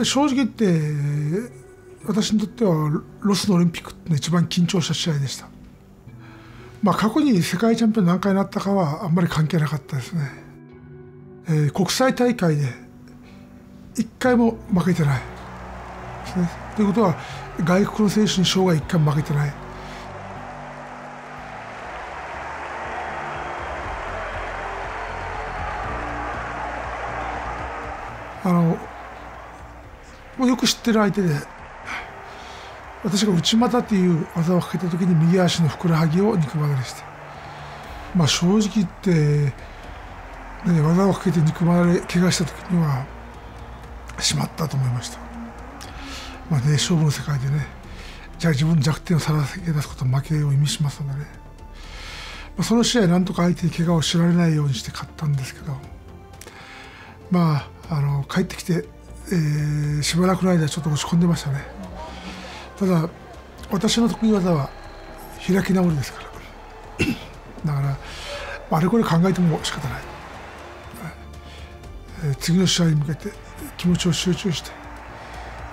正直言って私にとってはロスのオリンピックって一番緊張した試合でした。過去に世界チャンピオン何回なったかはあんまり関係なかったですね。国際大会で1回も負けてないですね。ということは外国の選手に生涯1回も負けてない。もうよく知ってる相手で、私が内股という技をかけた時に右足のふくらはぎを肉離れして、正直言って、技をかけて肉離れ怪我した時にはしまったと思いました。勝負の世界でね、じゃあ自分の弱点をさらけ出すことは負けを意味しますのでね、その試合なんとか相手に怪我を知られないようにして勝ったんですけど、帰ってきて、しばらくの間ちょっと落ち込んでましたね。ただ私の得意技は開き直りですからだからあれこれ考えても仕方ない、次の試合に向けて気持ちを集中して、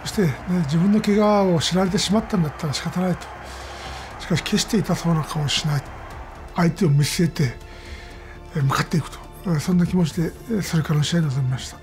そして、自分の怪我を知られてしまったんだったら仕方ないと。しかし決して痛そうな顔をしない、相手を見据えて向かっていくと、そんな気持ちでそれからの試合に臨みました。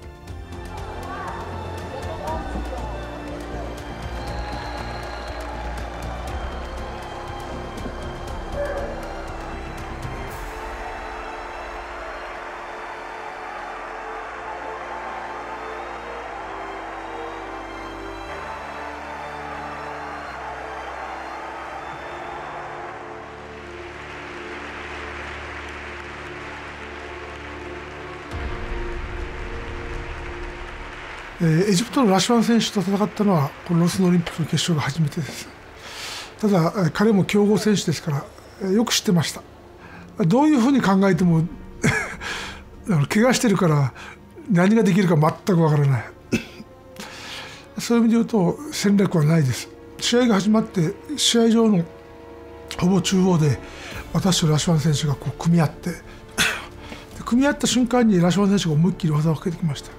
エジプトのラシュワン選手と戦ったのはこのロスのオリンピックの決勝が初めてです。ただ彼も強豪選手ですからよく知ってました。どういうふうに考えても怪我してるから何ができるか全くわからないそういう意味で言うと戦略はないです。試合が始まって試合場のほぼ中央で私とラシュワン選手が組み合って組み合った瞬間にラシュワン選手が思いっきり技をかけてきました。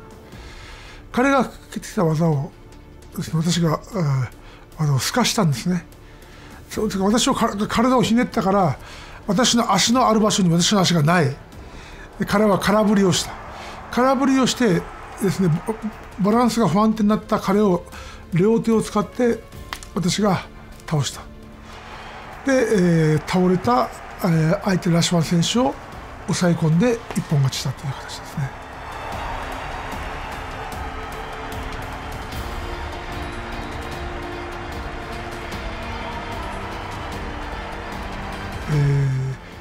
彼がかけてきた技を私が技を透かしたんですね。私を体をひねったから私の足のある場所に私の足がない。彼は空振りをした。空振りをしてですね、バランスが不安定になった彼を両手を使って私が倒した。で、倒れた相手ラシュワン選手を抑え込んで一本勝ちしたという形ですね。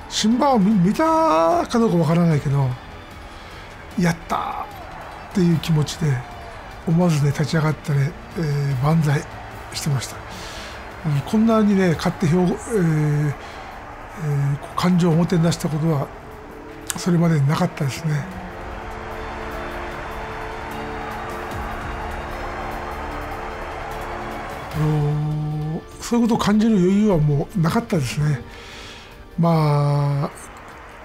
審判を見たかどうかわからないけど、やったっていう気持ちで思わずね立ち上がってね、万歳してました。こんなにね勝って感情を表に出したことはそれまでになかったですね。そういうことを感じる余裕はもうなかったですね。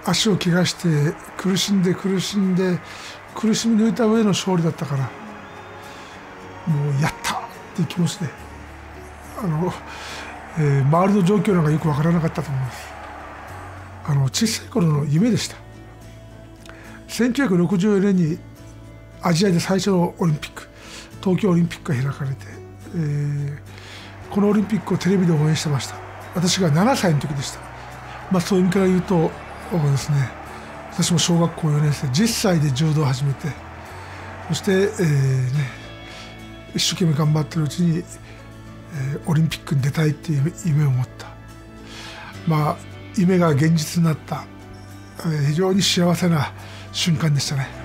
足を怪我して苦しみ抜いた上の勝利だったから、もうやったっていう気持ちで周りの状況なんかよく分からなかったと思います。小さい頃の夢でした。1964年にアジアで最初のオリンピック、東京オリンピックが開かれて、このオリンピックをテレビで応援してました。私が7歳の時でした。そういう意味から言うとですね、私も小学校4年生10歳で柔道を始めて、そして、一生懸命頑張ってるうちに、オリンピックに出たいっていう夢を持った、夢が現実になった、非常に幸せな瞬間でしたね。